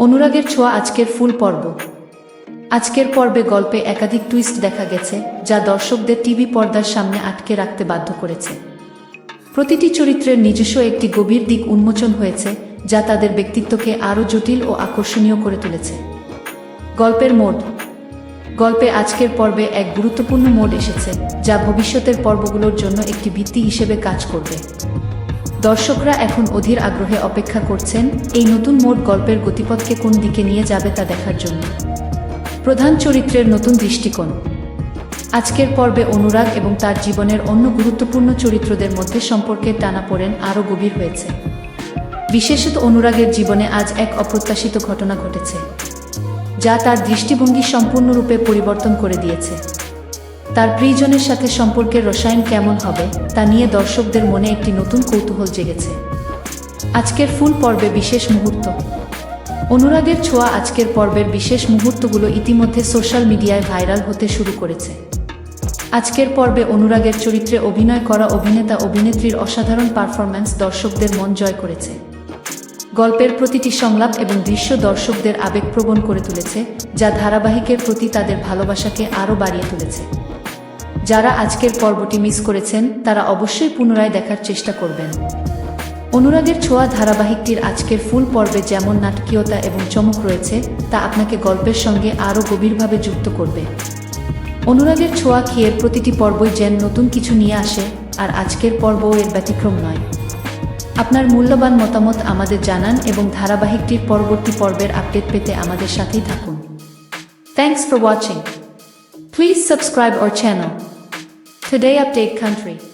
অনুরাগের ছোঁয়া আজকের ফুল পর্ব। আজকের পর্বে গল্পে একাধিক টুইস্ট দেখা গেছে, যা দর্শকদের টিভি পর্দার সামনে আটকে রাখতে বাধ্য করেছে। প্রতিটি চরিত্রের নিজস্ব একটি গভীর দিক উন্মোচন হয়েছে, যা তাদের ব্যক্তিত্বকে আরও জটিল ও আকর্ষণীয় করে তুলেছে। গল্পের মোড়। গল্পে আজকের পর্বে এক গুরুত্বপূর্ণ মোড় এসেছে, যা ভবিষ্যতের পর্বগুলোর জন্য একটি ভিত্তি হিসেবে কাজ করবে। দর্শকরা এখন অধীর আগ্রহে অপেক্ষা করছেন এই নতুন মোড় গল্পের গতিপথকে কোন দিকে নিয়ে যাবে তা দেখার জন্য। প্রধান চরিত্রের নতুন দৃষ্টিকোণ। আজকের পর্বে অনুরাগ এবং তার জীবনের অন্য গুরুত্বপূর্ণ চরিত্রদের মধ্যে সম্পর্কের টানাপোড়েন আরও গভীর হয়েছে। বিশেষত অনুরাগের জীবনে আজ এক অপ্রত্যাশিত ঘটনা ঘটেছে, যা তার দৃষ্টিভঙ্গি সম্পূর্ণরূপে পরিবর্তন করে দিয়েছে। তার প্রিয়জনের সাথে সম্পর্কের রসায়ন কেমন হবে তা নিয়ে দর্শকদের মনে একটি নতুন কৌতূহল জেগেছে। আজকের ফুল পর্বে বিশেষ মুহূর্ত। অনুরাগের ছোঁয়া আজকের পর্বের বিশেষ মুহূর্তগুলো ইতিমধ্যে সোশ্যাল মিডিয়ায় ভাইরাল হতে শুরু করেছে। আজকের পর্বে অনুরাগের চরিত্রে অভিনয় করা অভিনেতা অভিনেত্রীর অসাধারণ পারফরম্যান্স দর্শকদের মন জয় করেছে। গল্পের প্রতিটি সংলাপ এবং দৃশ্য দর্শকদের আবেগপ্রবণ করে তুলেছে, যা ধারাবাহিকের প্রতি তাদের ভালোবাসাকে আরও বাড়িয়ে তুলেছে। যারা আজকের পর্বটি মিস করেছেন তারা অবশ্যই পুনরায় দেখার চেষ্টা করবেন। অনুরাগের ছোঁয়া ধারাবাহিকটির আজকের ফুল পর্বে যেমন নাটকীয়তা এবং চমক রয়েছে, তা আপনাকে গল্পের সঙ্গে আরও গভীরভাবে যুক্ত করবে। অনুরাগের ছোঁয়া এর প্রতিটি পর্বই যেন নতুন কিছু নিয়ে আসে, আর আজকের পর্বও এর ব্যতিক্রম নয়। আপনার মূল্যবান মতামত আমাদের জানান এবং ধারাবাহিকটির পরবর্তী পর্বের আপডেট পেতে আমাদের সাথেই থাকুন। Thanks for watching. Please subscribe our channel. Today Update Country.